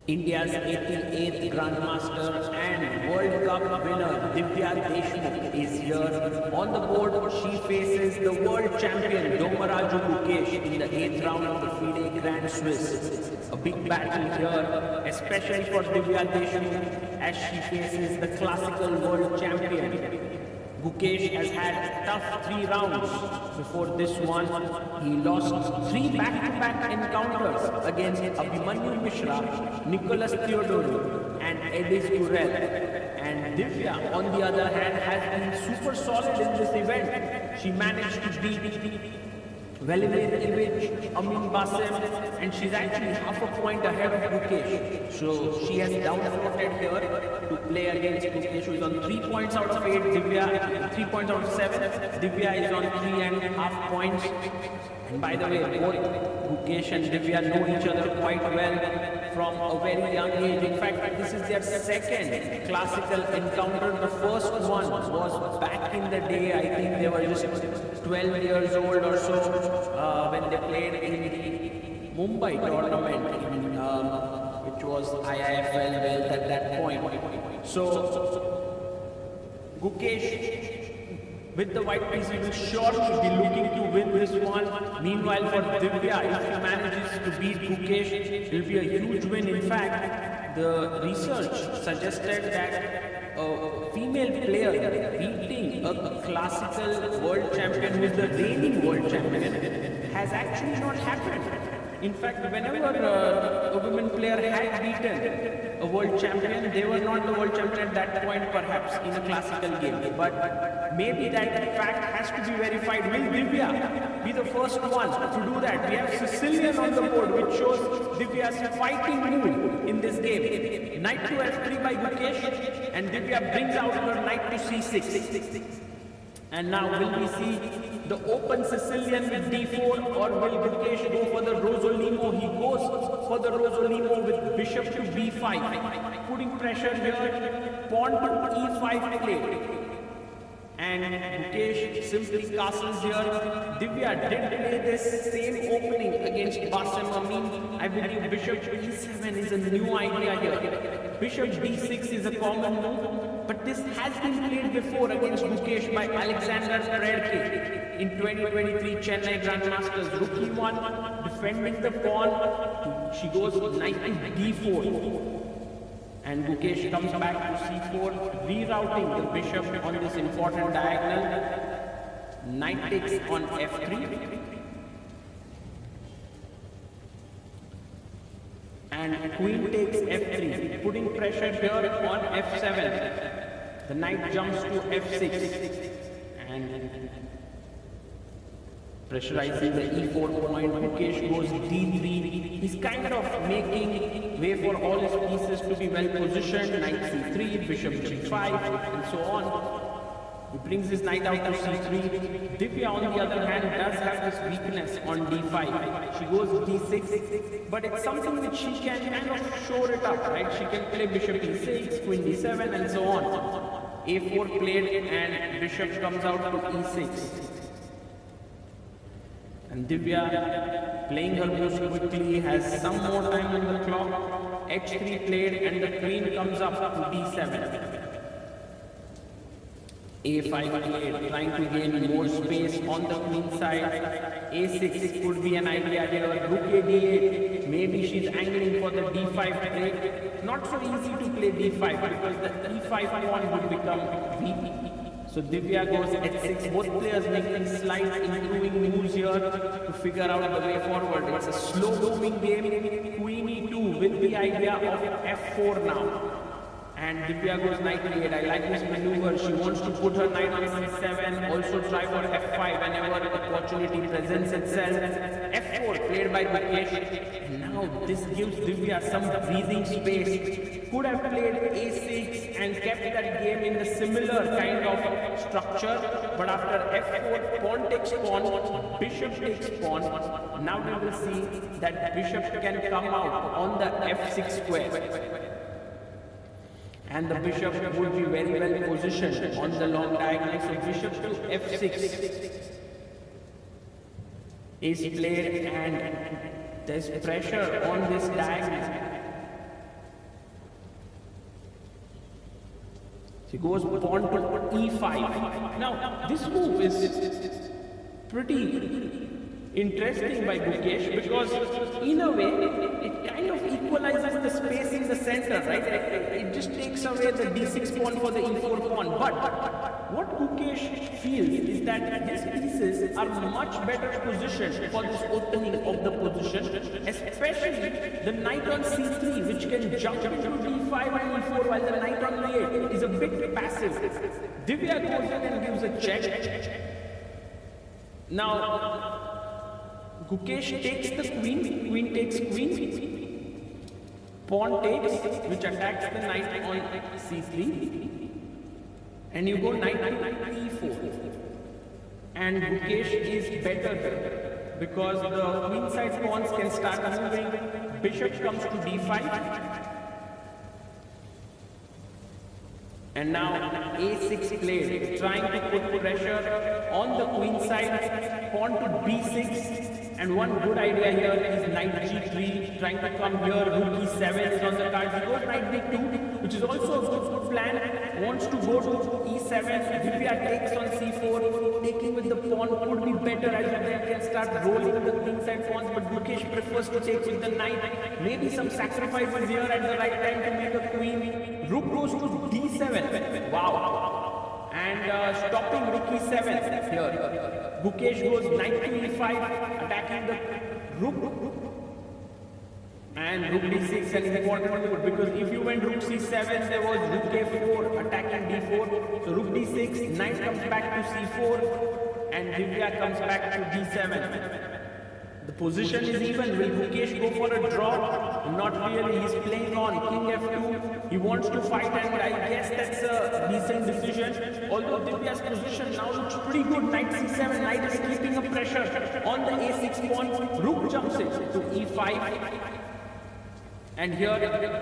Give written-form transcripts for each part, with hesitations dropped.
India's 88th Grandmaster and World Cup winner Divya Deshmukh is here. On the board, she faces the world champion Gukesh in the 8th round of the FIDE Grand Swiss. A big battle here, especially for Divya Deshmukh as she faces the classical world champion. Gukesh has had tough 3 rounds before this one. He lost 3 back-to-back encounters against Abhimanyu Mishra, Nicholas Theodore and Edis Gurel. And Divya, on the other hand, has been super solid in this event. She managed to beat Velimir Ilic, Amin Basim, and she's actually half a point ahead of Gukesh. So she has down-voted here to play against Gukesh, who is on 3 points out of 8. Divya, 3 points out of 7. Divya is on 3.5 points. And by the way, both Gukesh and Divya know each other quite well from a very young age. In fact, this is their second classical encounter. The first one was back in the day. I think they were just 12 years old or so when they played in the Mumbai tournament, which was IIFL wealth at that point. So Gukesh, with the white piece, he will surely be looking to win this one. Meanwhile, for Divya, if she manages to beat Gukesh, it will be a huge win. In fact, the research suggested that a female player beating a classical world champion who is the reigning world champion has actually not happened. In fact, whenever a women player had beaten a world champion, they were not the world champion at that point, perhaps, in a classical game. But maybe that fact has to be verified. Will Divya be the first one to do that? We have Sicilian on the board, which shows Divya's fighting mood in this game. Knight to f3 by Gukesh, and Divya brings out her knight to c6. And now will we see the open Sicilian with d4, or will Gukesh go for the Rosolimo? He goes for the Rosolimo with bishop to b5, putting pressure here, pawn to e5 play. And Gukesh simply castles here. Divya did play this same opening against Basim Amin. I believe bishop e7 is a new idea here. Bishop d6 is a common move, but this has been played before against Gukesh by Alexander Predke in 2023 Chennai Grandmasters. Rook e1, defending the pawn. She goes knight to d4. And Gukesh comes back to c4, rerouting the bishop on this important diagonal. Knight takes on f3. And queen takes f3, putting pressure here on f7. The knight jumps to f6. And pressurizing the e4 point, Gukesh goes d3. He's kind of making way for all his pieces to be well positioned. Knight c3, bishop g5, and so on. He brings his knight out to c3. Divya, on the other hand, does have this weakness on d5. She goes d6, but it's something which she can kind of shore it up, right? She can play bishop e6, queen d7, and so on. a4 played, and bishop comes out to e6. And Divya, playing her moves quickly, has some more time on the clock. h3 played, and the queen comes up to d7. a5 played, trying to gain more space on the queen side. a6 could be an idea here. Rook a d8. Maybe she's angling for the d5 play. Not so easy to play d5 because the e5 pawn would become weak. So Divya goes h6, both players making slight improving moves here to figure out the way forward. It's a slow-moving game. Queen e2 with the idea of f4 now. And Divya goes knight e8. I like this maneuver. She wants to put her knight on c7, also try for f5 whenever the opportunity presents itself. f4 played by Gukesh. And now this gives Divya some breathing space. Could have played a6 and kept that game in the similar kind of structure, but after f4, pawn takes pawn, bishop takes pawn. Now we will see that bishop can come out on the f6 square. And the bishop would be very well positioned on the long diagonal. So bishop to f6 is played, and there's pressure on this diagonal. He goes pawn to e5. Now, this move is pretty interesting by Gukesh because in a way it kind of equalizes the space in the center, right? It just takes away the d6 pawn for the e4 pawn. But what Gukesh feels is that his pieces are much better positioned for this opening of the position, especially the knight on c3, which can jump into d5 and e4 while the knight on e8 is a bit passive. Divya goes in and gives a check. Now, Gukesh takes the queen takes queen, pawn takes, which attacks the knight on c3, and you go knight to e4. And Gukesh is better because the queen side pawns can start moving, bishop comes to d5, and now a6 played, trying to put pressure on the queen side, pawn to b6. And one good idea here is knight g3, trying to come here, rook e7 is on the cards. He goes knight d2, which is also a good plan. Wants to go to e7, Divya takes on c4, taking with the pawn could be better as you can start rolling the queenside pawns, but Gukesh prefers to take with the knight. Maybe some sacrifices here at the right time to make a queen. Rook goes to d7, wow. And stopping rook e7 here. Gukesh goes knight to e5, attacking the rook, and rook d6 an important move because if you went rook c7, there was rook a4 attacking d4. So rook d6, knight comes back to c4, and Divya comes back to d7. The position is even. Will Gukesh go for a draw? Not really. He's playing on king f2. He wants to fight, and I guess that's a decent decision. Although Divya's position now looks pretty good. Knight c7. Knight is keeping a pressure on the a6 pawn. Rook jumps in to e5. And here,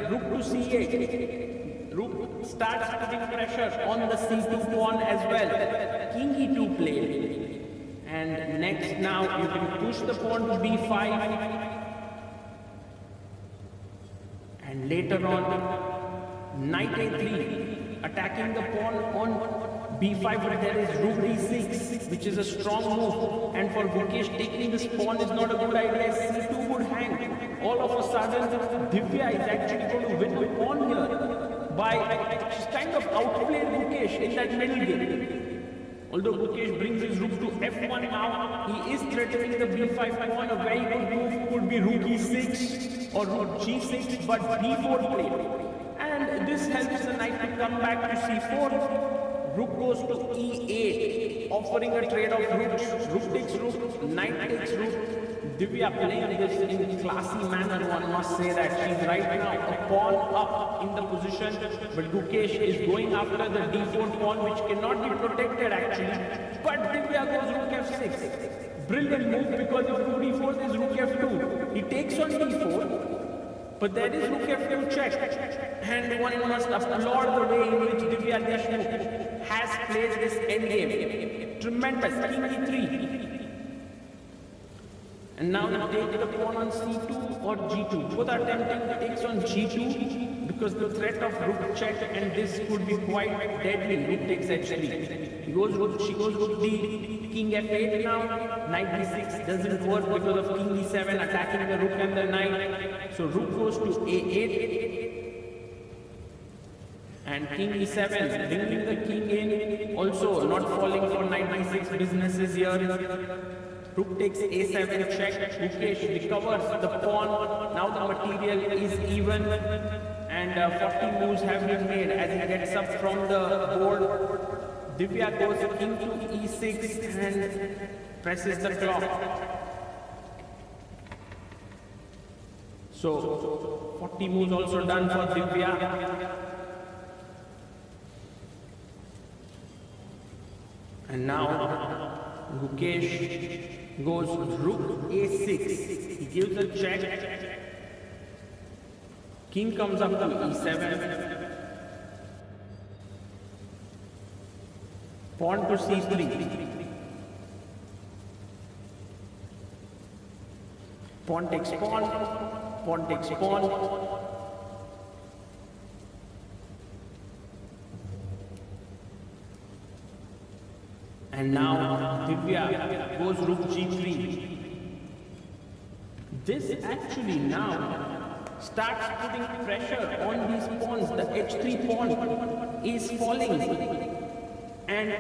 rook to c8. Rook starts putting pressure on the c2 pawn as well. King e2 played. And next now you can push the pawn to b5, and later on knight a3 attacking the pawn on b5, but there is rook d6, which is a strong move, and for Gukesh taking this pawn is not a good idea. c2 would hang. All of a sudden Divya is actually going to win the pawn here by she's kind of outplayed Gukesh in that middle game. Although Gukesh brings his rook to f1 now, he is threatening the b5 pawn. A very good move could be rook e6 or rook g6, but b4 played. And this helps the knight to come back to c4. Rook goes to e8, offering a trade of rooks. Rook takes rook, knight takes rook. Divya playing this in classy manner, one must say that. She's right now a pawn up in the position, but Gukesh is going after the d4 pawn, which cannot be protected actually. But Divya goes rook f6. Brilliant move, because if rook d4 there is rook f2. He takes on d4, but there is rook f2 check. And one must applaud the way in which Divya Deshmukh has played this endgame. Tremendous. King e3. And now you take the pawn on c2 or g2. Both are tempting. Takes on g2 because the threat of rook check, and this could be quite deadly. Rook takes h3. She goes rook d. King f8 now. Knight d6 doesn't work because of king d7 attacking the rook and the knight. So rook goes to a8. And king e7, bringing the king in. Also not falling for knight d6 businesses here. Rook takes a7 check. Gukesh recovers the pawn. Now the material is even, and 40 moves have been made as he gets up from the board. Divya goes king to e6 and presses the clock. So 40 moves also done for Divya. And now Gukesh goes rook a6. He gives a check. King comes up to e7. Pawn to c3. Pawn takes pawn. Pawn takes pawn. And now Divya goes rook g3. This actually now starts putting pressure on these pawns. The h3 pawn is falling. And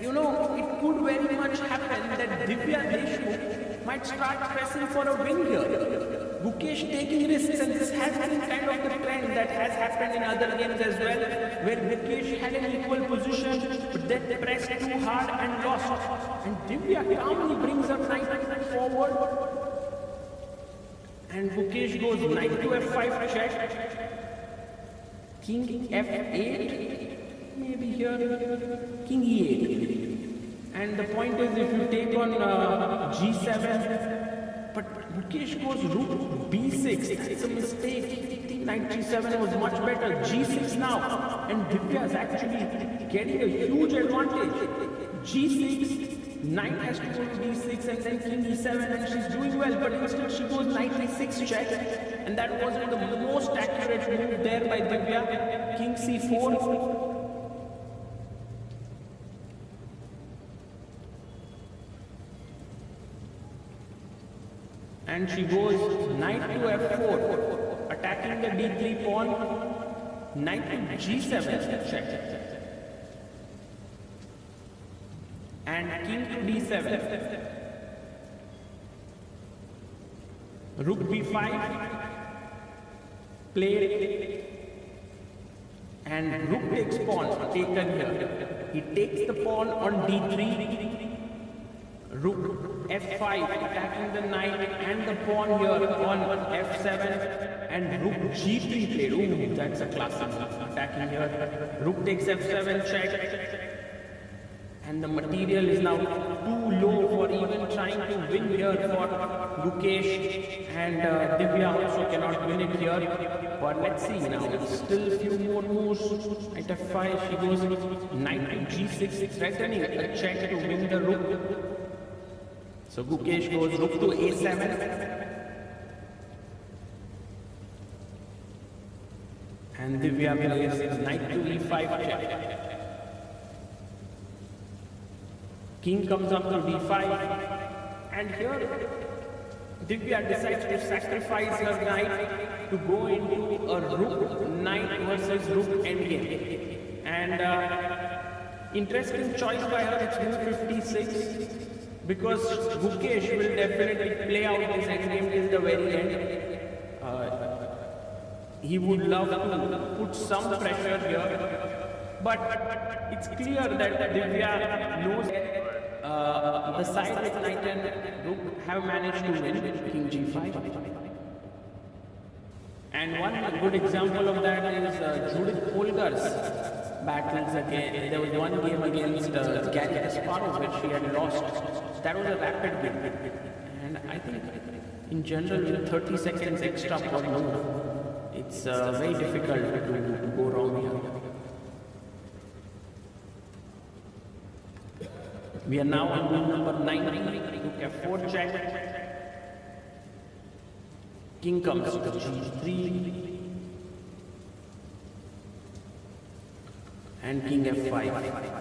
you know, it could very much happen that Divya Deshmukh might start pressing for a win here. Gukesh taking risks, and this has been kind of the trend that has happened in other games as well, where Gukesh had an equal position, but then pressed too hard and lost. And Divya calmly brings her knight forward. And Gukesh goes knight to f5 check. King f8, maybe here, king e8. And the point is, if you take on g7, but Gukesh goes rook b6, it's a mistake. Knight g7 was much better. g6 now, and Divya is actually getting a huge advantage. g6, knight has to go to d6, and then king e7, and she's doing well, but instead she goes knight e6 check, and that wasn't the most accurate move there by Divya. King c4. And she goes knight to f4, attacking the d3 pawn, knight to g7 check, and king to d7, rook b5, played, and rook takes pawn, taken here. He takes the pawn on d3, rook f5, attacking the knight and the pawn here on f7, and rook g3 played. Ooh, that's a classic attacking here. Rook takes f7 check, and the material is now too low for even trying to win here for Gukesh, and Divya also cannot win it here. But let's see now, still a few more moves. At f5, she goes knight to g6, threatening a check to win the rook. So Gukesh goes rook to a7, and Divya plays knight to e5 check. King comes up to d5, and here Divya decides to sacrifice her knight to go into a rook knight versus rook endgame. And interesting choice by her, it's move 56. Because Gukesh will definitely play out his endgame till the very end. He would love to put some pressure here, but it's clear that Divya knows the side with knight and rook have managed to win king g5. And one good example of that is Judith Polgar's battles again. There was one game against Gary Kasparov which she had lost. That was a rapid game, and I think in general with 30 seconds extra per move, it's very difficult to go wrong here. We are now on move number 9, rook f4 check, king comes to g3, and king f5.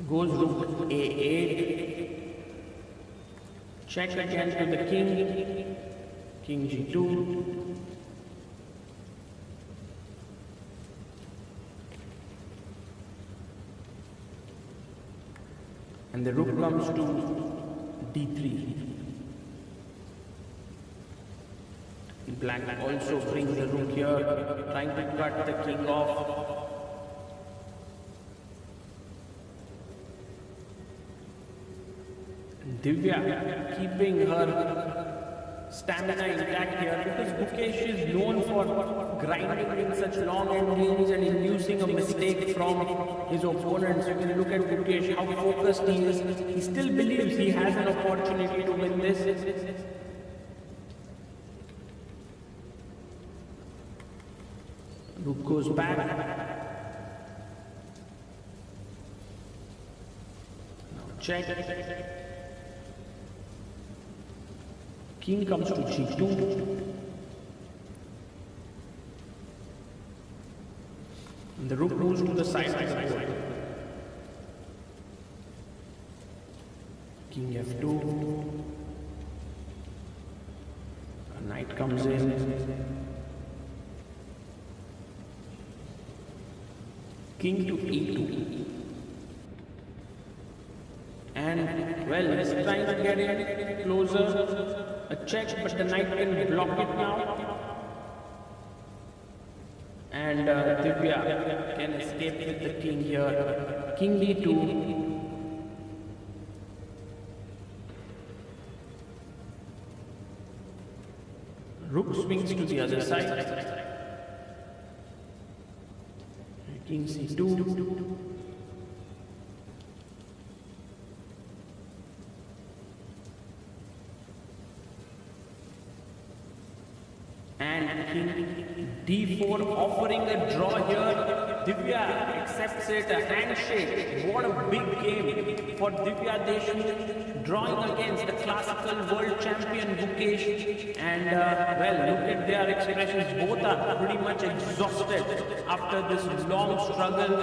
Goes rook a8, check again to the king, king g2, and the rook comes to d3. Black also brings the rook here, trying to cut the king off. Divya keeping her stamina intact here, because Gukesh is known for grinding in such long end games and inducing a mistake from his opponents. You can look at Gukesh, how focused he is. He still believes he has an opportunity to win this. Rook goes back. Now check. King comes to g2. The rook moves to the side of the board. King f2. A knight comes in. King to e2. And well, he's trying to get it closer. A check, but the knight can block it now. And Divya can escape with the king here. King d2. Rook swings to the other side. King c2. And king d4, offering a draw here. Divya accepts it, a handshake. What a big game for Divya Deshmukh, drawing against the classical world champion Gukesh. And well, look at their expressions. Both are pretty much exhausted after this long struggle.